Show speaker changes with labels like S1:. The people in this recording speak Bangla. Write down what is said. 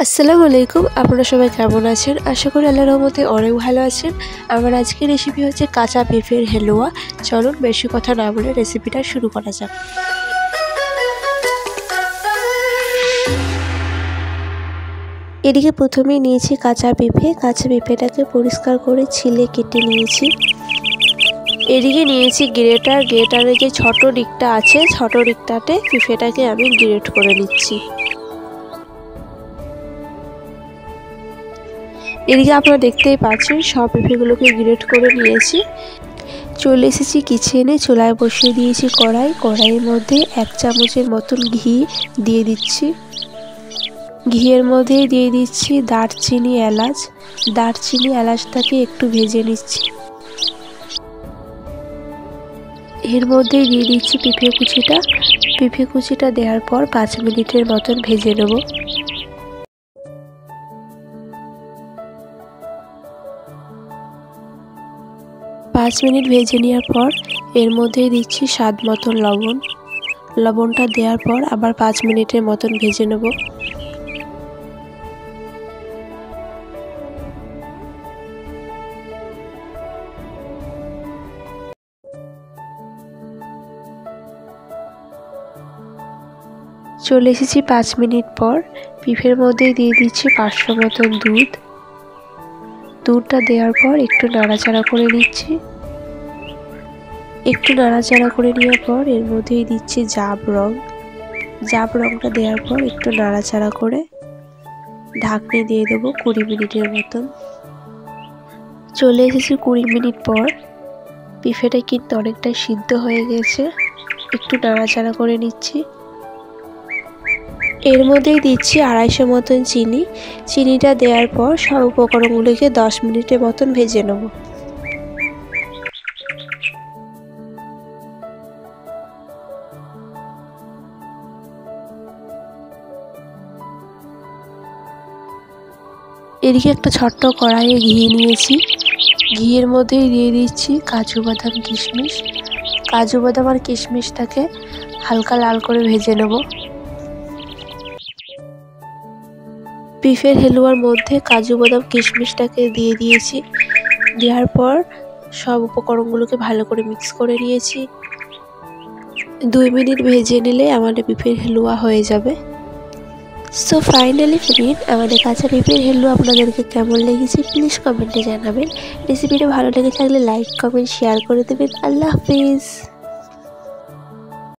S1: আসসালামু আলাইকুম। আপনারা সবাই কেমন আছেন? আশা করি আল্লাহর রহমতে অনেক ভালো আছেন। আমার আজকের রেসিপি হচ্ছে কাঁচা পেঁপের হেলুয়া। চলুন বেশি কথা না বলে রেসিপিটা শুরু করা যাক। এদিকে প্রথমেই নিয়েছি কাঁচা পেঁপে। কাঁচা পেঁপেটাকে পরিষ্কার করে ছিলে কেটে নিয়েছি। এদিকে নিয়েছি গ্রেটার। গ্রেটারের যে ছোট দিকটা আছে, ছোট দিকটাতে পেঁপেটাকে আমি গ্রেট করে নিচ্ছি। এদিকে আপনারা দেখতেই পাচ্ছেন সব পেঁপেগুলোকে গ্রেট করে নিয়েছি। চলে এসেছি কিচেনে। চুলায় বসিয়ে দিয়েছি কড়াই। কড়াইয়ের মধ্যে 1 চামচের মতন ঘি দিয়ে দিচ্ছি। ঘিয়ের মধ্যে দিয়ে দিচ্ছি দারচিনি, এলাচ। দারচিনি এলাচটাকে একটু ভেজে নিচ্ছি। এর মধ্যে দিয়ে দিচ্ছি পেঁপে কুচিটা। পেঁপে কুচিটা দেওয়ার পর 5 মিনিটের মতন ভেজে নেব। পাঁচ মিনিট ভেজে নেওয়ার পর এর মধ্যে দিচ্ছি স্বাদ মতন লবণ। লবণটা দেওয়ার পর আবার 5 মিনিটের মতন ভেজে নেব। চলে এসেছি 5 মিনিট পর। পেঁপের মধ্যে দিয়ে দিচ্ছি 500 মতন দুধ। দুধটা দেওয়ার পর একটু নাড়াচাড়া করে নিচ্ছি। একটু নাড়াচাড়া করে নেওয়ার পর এর মধ্যেই দিচ্ছি জাফরান। জাফরানটা দেওয়ার পর একটু নাড়াচাড়া করে ঢাকনি দিয়ে দেবো 20 মিনিটের মতন। চলে এসেছি 20 মিনিট পর। পেঁপেটা কিন্তু অনেকটাই সিদ্ধ হয়ে গেছে। একটু নাড়াচাড়া করে নিচ্ছি। এর মধ্যেই দিচ্ছি 250 মতন চিনি। চিনিটা দেওয়ার পর সব উপকরণগুলোকে 10 মিনিটের মতন ভেজে নেব। এদিকে একটা ছোট্ট কড়াইয়ে ঘি নিয়েছি। ঘিয়ের মধ্যেই দিয়ে দিচ্ছি কাজু বাদাম, কিশমিশ। কাজু বাদাম আর কিশমিশটাকে হালকা লাল করে ভেজে নেব। পেঁপের হেলুয়ার মধ্যে কাজু বাদাম কিশমিশটাকে দিয়ে দিয়েছি। দেওয়ার পর সব উপকরণগুলোকে ভালো করে মিক্স করে নিয়েছি। 2 মিনিট ভেজে নিলে আমাদের পেঁপের হেলুয়া হয়ে যাবে। সো ফাইনালি ফ্রেন্ড, আমাদের কাঁচা পেঁপের হেলুয়া আপনাদেরকে কেমন লেগেছে প্লিজ কমেন্টে জানাবেন। রেসিপিটা ভালো লেগে থাকলে লাইক, কমেন্ট, শেয়ার করে দেবেন। আল্লাহ হাফিজ।